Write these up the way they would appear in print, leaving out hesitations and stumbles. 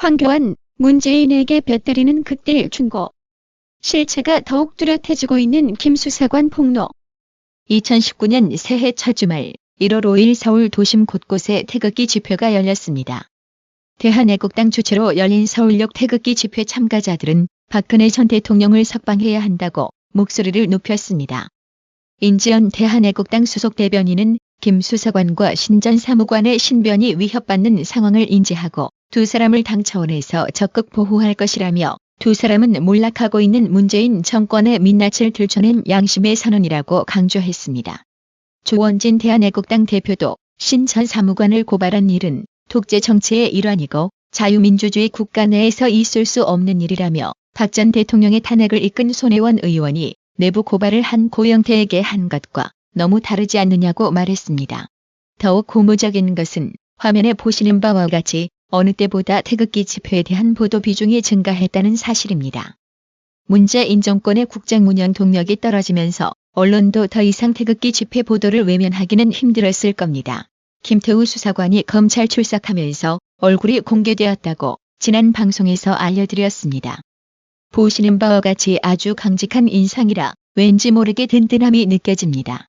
황교안, 문재인에게 볕들이는 극딜 충고. 실체가 더욱 뚜렷해지고 있는 김 수사관 폭로. 2019년 새해 첫 주말 1월 5일 서울 도심 곳곳에 태극기 집회가 열렸습니다. 대한애국당 주최로 열린 서울역 태극기 집회 참가자들은 박근혜 전 대통령을 석방해야 한다고 목소리를 높였습니다. 인지연 대한애국당 수석 대변인은 김 수사관과 신 전 사무관의 신변이 위협받는 상황을 인지하고 두 사람을 당 차원에서 적극 보호할 것이라며 두 사람은 몰락하고 있는 문재인 정권의 민낯을 들춰낸 양심의 선언이라고 강조했습니다. 조원진 대한애국당 대표도 신 전 사무관을 고발한 일은 독재 정치의 일환이고 자유민주주의 국가 내에서 있을 수 없는 일이라며 박 전 대통령의 탄핵을 이끈 손혜원 의원이 내부 고발을 한 고영태에게 한 것과 너무 다르지 않느냐고 말했습니다. 더욱 고무적인 것은 화면에 보시는 바와 같이 어느 때보다 태극기 집회에 대한 보도 비중이 증가했다는 사실입니다. 문재인 정권의 국정 운영 동력이 떨어지면서 언론도 더 이상 태극기 집회 보도를 외면하기는 힘들었을 겁니다. 김태우 수사관이 검찰 출석하면서 얼굴이 공개되었다고 지난 방송에서 알려드렸습니다. 보시는 바와 같이 아주 강직한 인상이라 왠지 모르게 든든함이 느껴집니다.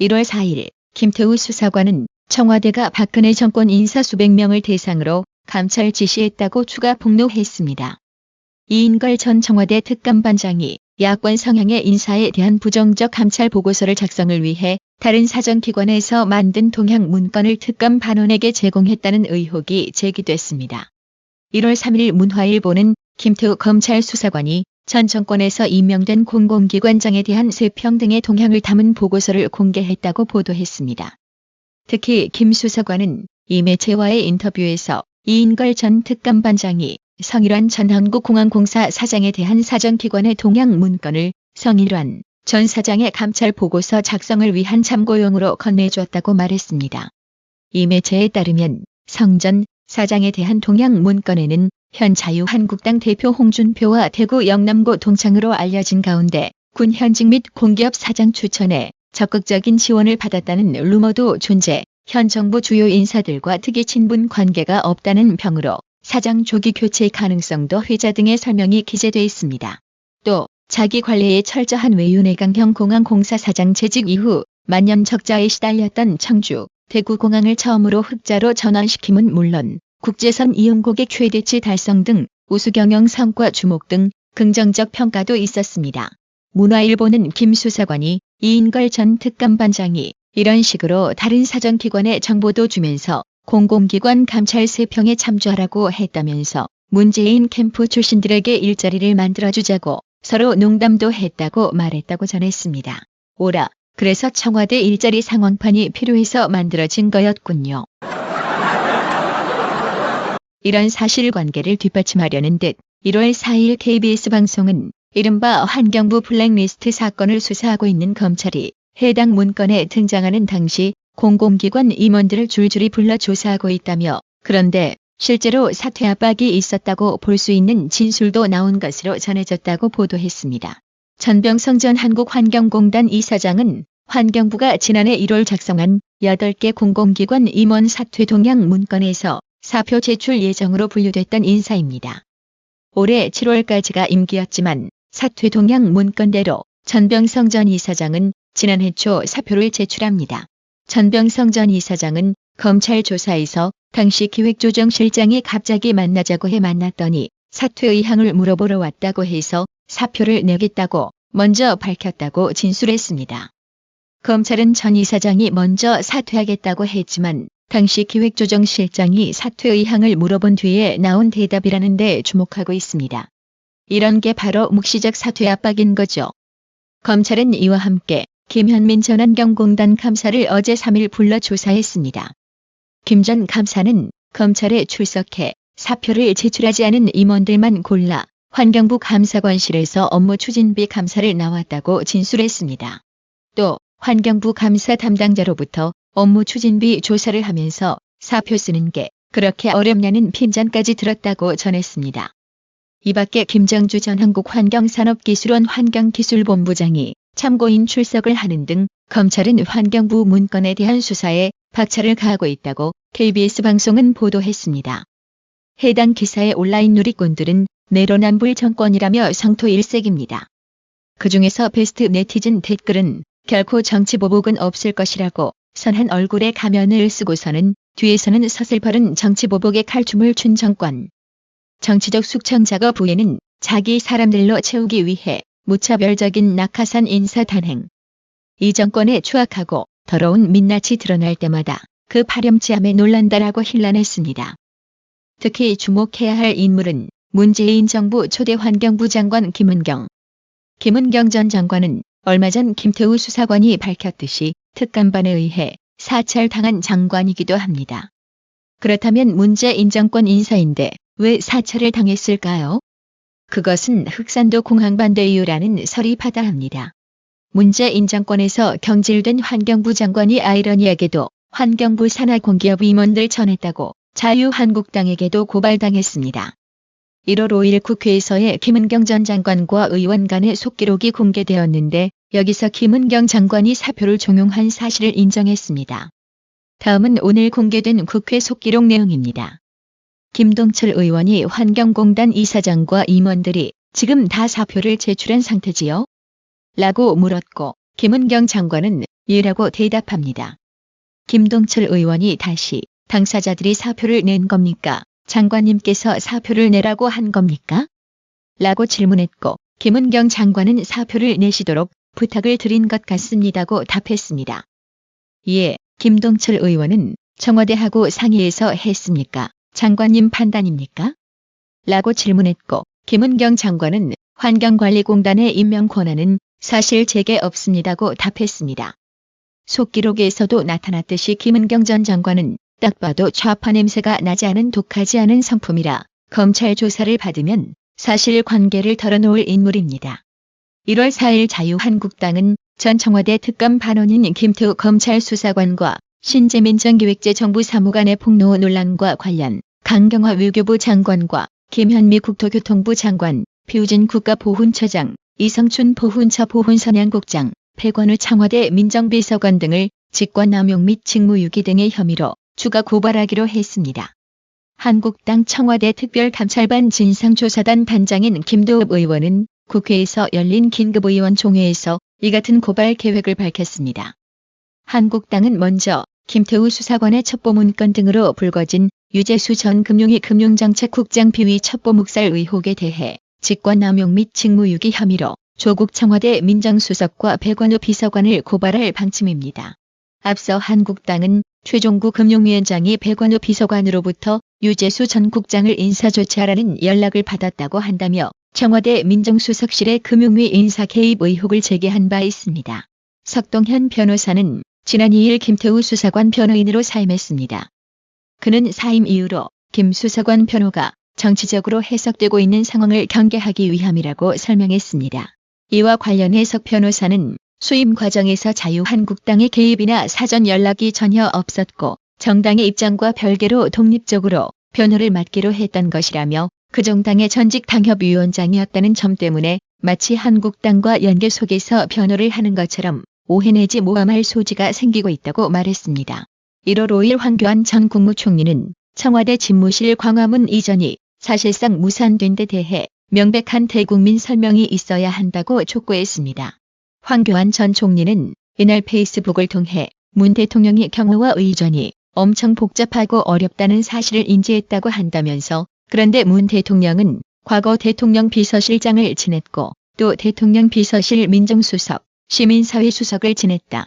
1월 4일 김태우 수사관은 청와대가 박근혜 정권 인사 수백 명을 대상으로 감찰 지시했다고 추가 폭로했습니다. 이인걸 전 청와대 특감반장이 야권 성향의 인사에 대한 부정적 감찰 보고서를 작성을 위해 다른 사정기관에서 만든 동향 문건을 특감 반원에게 제공했다는 의혹이 제기됐습니다. 1월 3일 문화일보는 김태우 검찰 수사관이 전 정권에서 임명된 공공기관장에 대한 세평 등의 동향을 담은 보고서를 공개했다고 보도했습니다. 특히 김 수사관은 이 매체와의 인터뷰에서 이인걸 전 특감반장이 성일환 전 한국공항공사 사장에 대한 사정기관의 동향 문건을 성일환 전 사장의 감찰 보고서 작성을 위한 참고용으로 건네주었다고 말했습니다. 이 매체에 따르면 성 전 사장에 대한 동향 문건에는 현 자유한국당 대표 홍준표와 대구 영남고 동창으로 알려진 가운데 군 현직 및 공기업 사장 추천에 적극적인 지원을 받았다는 루머도 존재, 현 정부 주요 인사들과 특이 친분 관계가 없다는 평으로 사장 조기 교체 가능성도 회자 등의 설명이 기재돼 있습니다. 또 자기 관리에 철저한 외유내강형 공항공사 사장 재직 이후 만년 적자에 시달렸던 청주, 대구공항을 처음으로 흑자로 전환시킴은 물론 국제선 이용 고객 최대치 달성 등 우수 경영 성과 주목 등 긍정적 평가도 있었습니다. 문화일보는 김 수사관이 이인걸 전 특감반장이 이런 식으로 다른 사정기관에 정보도 주면서 공공기관 감찰 세평에 참조하라고 했다면서 문재인 캠프 출신들에게 일자리를 만들어주자고 서로 농담도 했다고 말했다고 전했습니다. 오라, 그래서 청와대 일자리 상황판이 필요해서 만들어진 거였군요. 이런 사실관계를 뒷받침하려는 듯 1월 4일 KBS 방송은 이른바 환경부 블랙리스트 사건을 수사하고 있는 검찰이 해당 문건에 등장하는 당시 공공기관 임원들을 줄줄이 불러 조사하고 있다며 그런데 실제로 사퇴 압박이 있었다고 볼 수 있는 진술도 나온 것으로 전해졌다고 보도했습니다. 전병성 전 한국환경공단 이사장은 환경부가 지난해 1월 작성한 8개 공공기관 임원 사퇴 동향 문건에서 사표 제출 예정으로 분류됐던 인사입니다. 올해 7월까지가 임기였지만 사퇴 동향 문건대로 전병성 전 이사장은 지난해 초 사표를 제출합니다. 전병성 전 이사장은 검찰 조사에서 당시 기획조정실장이 갑자기 만나자고 해 만났더니 사퇴 의향을 물어보러 왔다고 해서 사표를 내겠다고 먼저 밝혔다고 진술했습니다. 검찰은 전 이사장이 먼저 사퇴하겠다고 했지만 당시 기획조정실장이 사퇴 의향을 물어본 뒤에 나온 대답이라는 데 주목하고 있습니다. 이런 게 바로 묵시적 사퇴 압박인 거죠. 검찰은 이와 함께 김현민 전 환경공단 감사를 어제 3일 불러 조사했습니다. 김 전 감사는 검찰에 출석해 사표를 제출하지 않은 임원들만 골라 환경부 감사관실에서 업무 추진비 감사를 나왔다고 진술했습니다. 또 환경부 감사 담당자로부터 업무 추진비 조사를 하면서 사표 쓰는 게 그렇게 어렵냐는 핀잔까지 들었다고 전했습니다. 이 밖에 김정주 전 한국환경산업기술원 환경기술본부장이 참고인 출석을 하는 등 검찰은 환경부 문건에 대한 수사에 박차를 가하고 있다고 KBS 방송은 보도했습니다. 해당 기사의 온라인 누리꾼들은 내로남불 정권이라며 성토일색입니다. 그중에서 베스트 네티즌 댓글은 결코 정치 보복은 없을 것이라고 선한 얼굴에 가면을 쓰고서는 뒤에서는 서슬퍼른 정치 보복의 칼춤을 춘 정권. 정치적 숙청 작업 후에는 자기 사람들로 채우기 위해 무차별적인 낙하산 인사 단행. 이 정권의 추악하고 더러운 민낯이 드러날 때마다 그 파렴치함에 놀란다라고 힐난했습니다. 특히 주목해야 할 인물은 문재인 정부 초대 환경부 장관 김은경. 김은경 전 장관은 얼마 전 김태우 수사관이 밝혔듯이 특감반에 의해 사찰당한 장관이기도 합니다. 그렇다면 문재인 정권 인사인데 왜 사찰을 당했을까요? 그것은 흑산도 공항 반대 이유라는 설이 바다합니다. 문재인 정권에서 경질된 환경부 장관이 아이러니하게도 환경부 산하 공기업 임원들 전했다고 자유한국당에게도 고발당했습니다. 1월 5일 국회에서의 김은경 전 장관과 의원 간의 속기록이 공개되었는데 여기서 김은경 장관이 사표를 종용한 사실을 인정했습니다. 다음은 오늘 공개된 국회 속기록 내용입니다. 김동철 의원이 환경공단 이사장과 임원들이 지금 다 사표를 제출한 상태지요? 라고 물었고 김은경 장관은 예라고 대답합니다. 김동철 의원이 다시 당사자들이 사표를 낸 겁니까? 장관님께서 사표를 내라고 한 겁니까? 라고 질문했고 김은경 장관은 사표를 내시도록 부탁을 드린 것 같습니다고 답했습니다. 이에 김동철 의원은 청와대하고 상의해서 했습니까? 장관님 판단입니까? 라고 질문했고 김은경 장관은 환경관리공단의 임명 권한은 사실 제게 없습니다고 답했습니다. 속기록에서도 나타났듯이 김은경 전 장관은 딱 봐도 좌파 냄새가 나지 않은 독하지 않은 성품이라 검찰 조사를 받으면 사실관계를 털어놓을 인물입니다. 1월 4일 자유한국당은 전 청와대 특감 반원인 김태우 검찰 수사관과 신재민 전 기획재정부 사무관의 폭로 논란과 관련 강경화 외교부 장관과 김현미 국토교통부 장관, 표진 국가보훈처장, 이성춘 보훈처 보훈선양국장, 백원우 청와대 민정비서관 등을 직권남용 및 직무유기 등의 혐의로 추가 고발하기로 했습니다. 한국당 청와대 특별감찰반 진상조사단 단장인 김도읍 의원은 국회에서 열린 긴급의원총회에서 이 같은 고발 계획을 밝혔습니다. 한국당은 먼저 김태우 수사관의 첩보문건 등으로 불거진 유재수 전 금융위 금융정책국장 비위 첩보 묵살 의혹에 대해 직권남용 및 직무유기 혐의로 조국 청와대 민정수석과 백원우 비서관을 고발할 방침입니다. 앞서 한국당은 최종구 금융위원장이 백원우 비서관으로부터 유재수 전 국장을 인사조치하라는 연락을 받았다고 한다며 청와대 민정수석실의 금융위 인사 개입 의혹을 제기한 바 있습니다. 석동현 변호사는 지난 2일 김태우 수사관 변호인으로 사임했습니다. 그는 사임 이후로 김 수사관 변호가 정치적으로 해석되고 있는 상황을 경계하기 위함이라고 설명했습니다. 이와 관련해 석 변호사는 수임 과정에서 자유한국당의 개입이나 사전 연락이 전혀 없었고 정당의 입장과 별개로 독립적으로 변호를 맡기로 했던 것이라며 그 정당의 전직 당협위원장이었다는 점 때문에 마치 한국당과 연계 속에서 변호를 하는 것처럼 오해 내지 모함할 소지가 생기고 있다고 말했습니다. 1월 5일 황교안 전 국무총리는 청와대 집무실 광화문 이전이 사실상 무산된 데 대해 명백한 대국민 설명이 있어야 한다고 촉구했습니다. 황교안 전 총리는 이날 페이스북을 통해 문 대통령이 경호와 의전이 엄청 복잡하고 어렵다는 사실을 인지했다고 한다면서 그런데 문 대통령은 과거 대통령 비서실장을 지냈고 또 대통령 비서실 민정수석, 시민사회수석을 지냈다.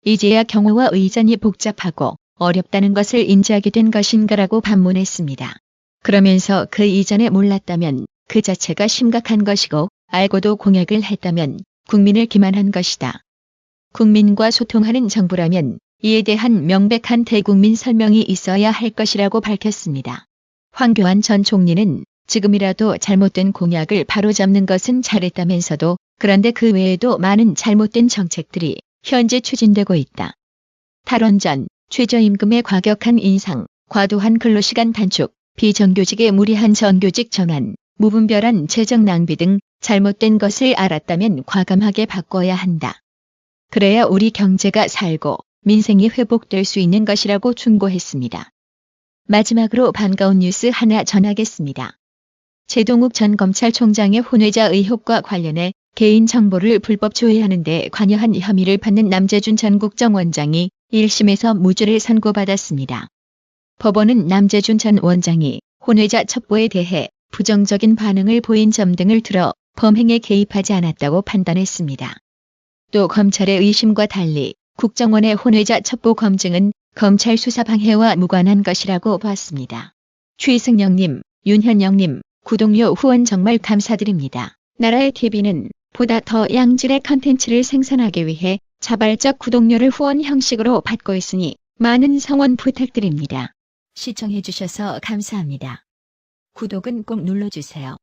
이제야 경호와 의전이 복잡하고 어렵다는 것을 인지하게 된 것인가라고 반문했습니다. 그러면서 그 이전에 몰랐다면 그 자체가 심각한 것이고 알고도 공약을 했다면 국민을 기만한 것이다. 국민과 소통하는 정부라면 이에 대한 명백한 대국민 설명이 있어야 할 것이라고 밝혔습니다. 황교안 전 총리는 지금이라도 잘못된 공약을 바로잡는 것은 잘했다면서도 그런데 그 외에도 많은 잘못된 정책들이 현재 추진되고 있다. 탈원 전, 최저임금의 과격한 인상, 과도한 근로시간 단축, 비정규직의 무리한 정규직 전환, 무분별한 재정 낭비 등 잘못된 것을 알았다면 과감하게 바꿔야 한다. 그래야 우리 경제가 살고 민생이 회복될 수 있는 것이라고 충고했습니다. 마지막으로 반가운 뉴스 하나 전하겠습니다. 제동욱 전 검찰총장의 혼외자 의혹과 관련해 개인정보를 불법 조회하는 데 관여한 혐의를 받는 남재준 전 국정원장이 1심에서 무죄를 선고받았습니다. 법원은 남재준 전 원장이 혼외자 첩보에 대해 부정적인 반응을 보인 점 등을 들어 범행에 개입하지 않았다고 판단했습니다. 또 검찰의 의심과 달리 국정원의 혼외자 첩보 검증은 검찰 수사 방해와 무관한 것이라고 봤습니다. 최승영님, 윤현영님, 구독료 후원 정말 감사드립니다. 나라의 TV는 보다 더 양질의 컨텐츠를 생산하기 위해 자발적 구독료를 후원 형식으로 받고 있으니 많은 성원 부탁드립니다. 시청해주셔서 감사합니다. 구독은 꼭 눌러주세요.